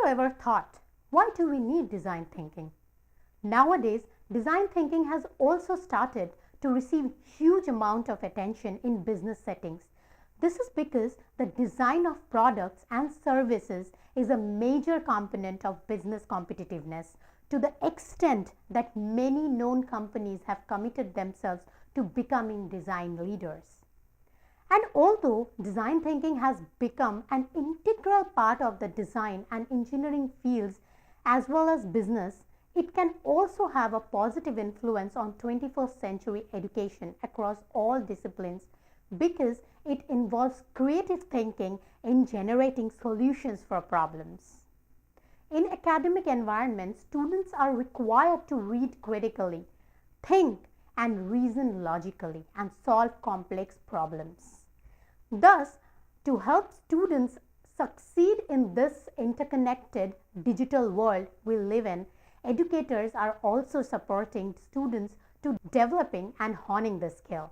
you ever thought, why do we need design thinking? Nowadays, design thinking has also started to receive huge amount of attention in business settings. This is because the design of products and services is a major component of business competitiveness, to the extent that many known companies have committed themselves to becoming design leaders. And although design thinking has become an integral part of the design and engineering fields as well as business, it can also have a positive influence on 21st century education across all disciplines because it involves creative thinking in generating solutions for problems. In academic environments, students are required to read critically, think and reason logically, and solve complex problems. Thus, to help students succeed in this interconnected digital world we live in, educators are also supporting students to developing and honing the skill,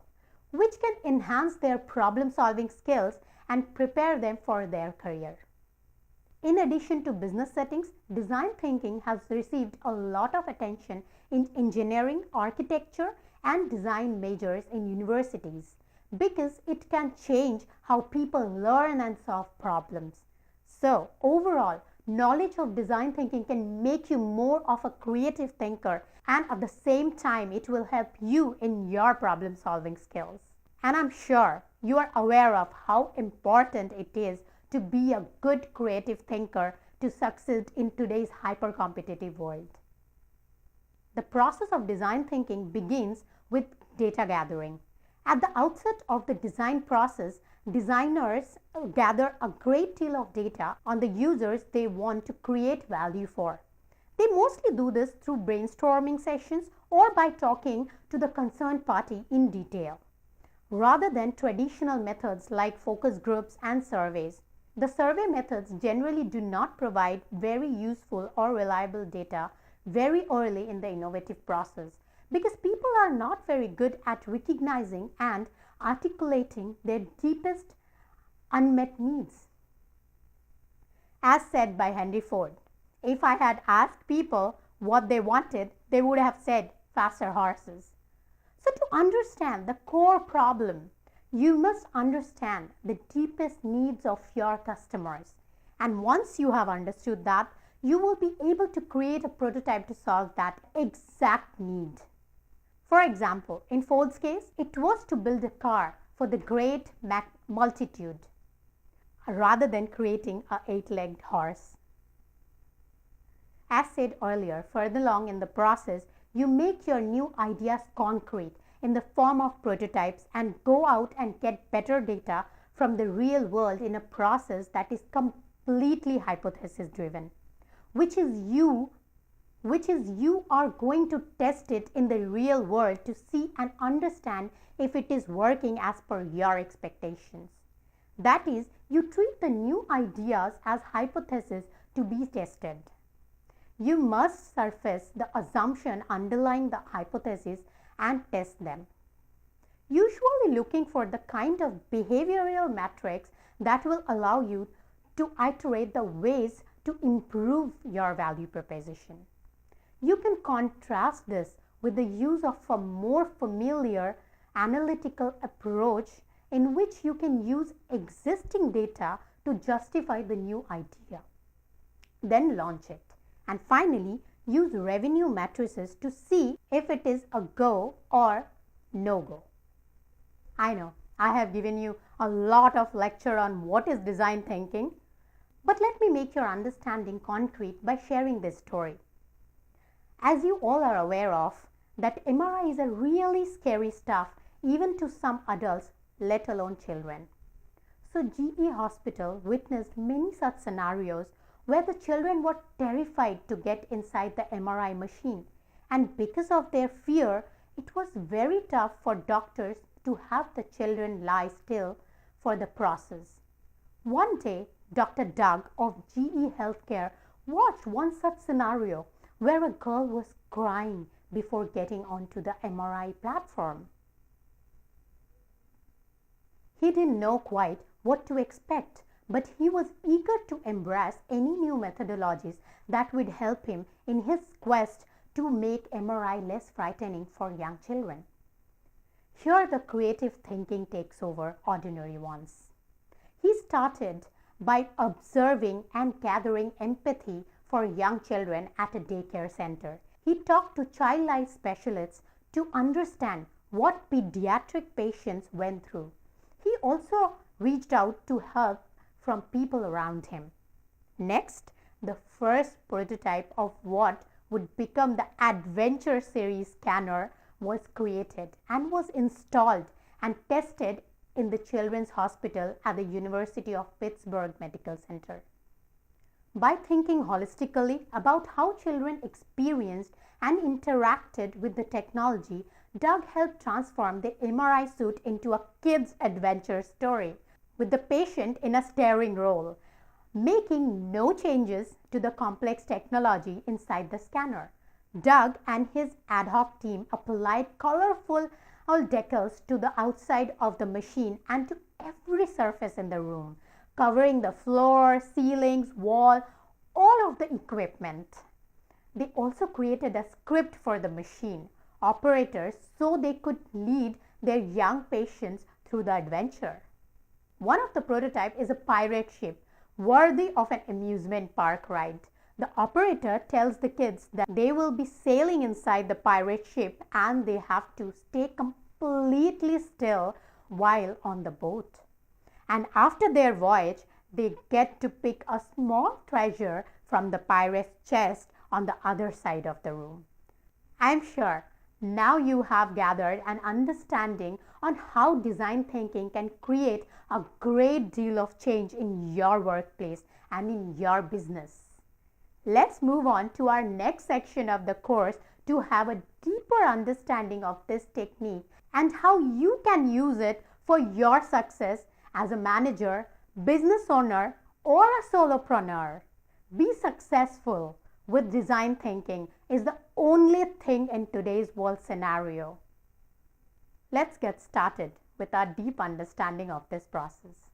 which can enhance their problem-solving skills and prepare them for their career. In addition to business settings, design thinking has received a lot of attention in engineering, architecture, and design majors in universities because it can change how people learn and solve problems. So, overall, knowledge of design thinking can make you more of a creative thinker, and at the same time it will help you in your problem solving skills. And I'm sure you are aware of how important it is to be a good creative thinker to succeed in today's hyper competitive world. The process of design thinking begins with data gathering. At the outset of the design process, designers gather a great deal of data on the users they want to create value for. They mostly do this through brainstorming sessions or by talking to the concerned party in detail. Rather than traditional methods like focus groups and surveys, the survey methods generally do not provide very useful or reliable data very early in the innovative process because people are not very good at recognizing and articulating their deepest unmet needs. As said by Henry Ford, if I had asked people what they wanted, they would have said faster horses. So to understand the core problem, you must understand the deepest needs of your customers. And once you have understood that, you will be able to create a prototype to solve that exact need. For example, in Ford's case, it was to build a car for the great multitude rather than creating an 8-legged horse. As said earlier, further along in the process, you make your new ideas concrete in the form of prototypes and go out and get better data from the real world in a process that is completely hypothesis driven, which is you are going to test it in the real world to see and understand if it is working as per your expectations. That is, you treat the new ideas as hypotheses to be tested. You must surface the assumption underlying the hypothesis and test them. Usually looking for the kind of behavioral metrics that will allow you to iterate the ways to improve your value proposition. You can contrast this with the use of a more familiar analytical approach in which you can use existing data to justify the new idea. Then launch it. And finally, use revenue matrices to see if it is a go or no-go. I know, I have given you a lot of lecture on what is design thinking, but let me make your understanding concrete by sharing this story. As you all are aware of, that MRI is a really scary stuff even to some adults, let alone children. So GE Hospital witnessed many such scenarios where the children were terrified to get inside the MRI machine, and because of their fear, it was very tough for doctors to have the children lie still for the process. One day, Dr. Doug of GE Healthcare watched one such scenario where a girl was crying before getting onto the MRI platform. He didn't know quite what to expect, but he was eager to embrace any new methodologies that would help him in his quest to make MRI less frightening for young children. Here the creative thinking takes over ordinary ones. He started by observing and gathering empathy for young children at a daycare center. He talked to child life specialists to understand what pediatric patients went through. He also reached out to help from people around him. Next, the first prototype of what would become the Adventure Series scanner was created and was installed and tested in the Children's Hospital at the University of Pittsburgh Medical Center. By thinking holistically about how children experienced and interacted with the technology, Doug helped transform the MRI suit into a kid's adventure story, with the patient in a starring role, making no changes to the complex technology inside the scanner. Doug and his ad hoc team applied colorful decals to the outside of the machine and to every surface in the room, covering the floor, ceilings, wall, all of the equipment. They also created a script for the machine operators so they could lead their young patients through the adventure. One of the prototypes is a pirate ship worthy of an amusement park ride. The operator tells the kids that they will be sailing inside the pirate ship and they have to stay completely still while on the boat. And after their voyage, they get to pick a small treasure from the pirate's chest on the other side of the room. I'm sure now you have gathered an understanding on how design thinking can create a great deal of change in your workplace and in your business. Let's move on to our next section of the course to have a deeper understanding of this technique and how you can use it for your success as a manager, business owner, or a solopreneur. Be successful with design thinking is the only thing in today's world scenario. Let's get started with our deep understanding of this process.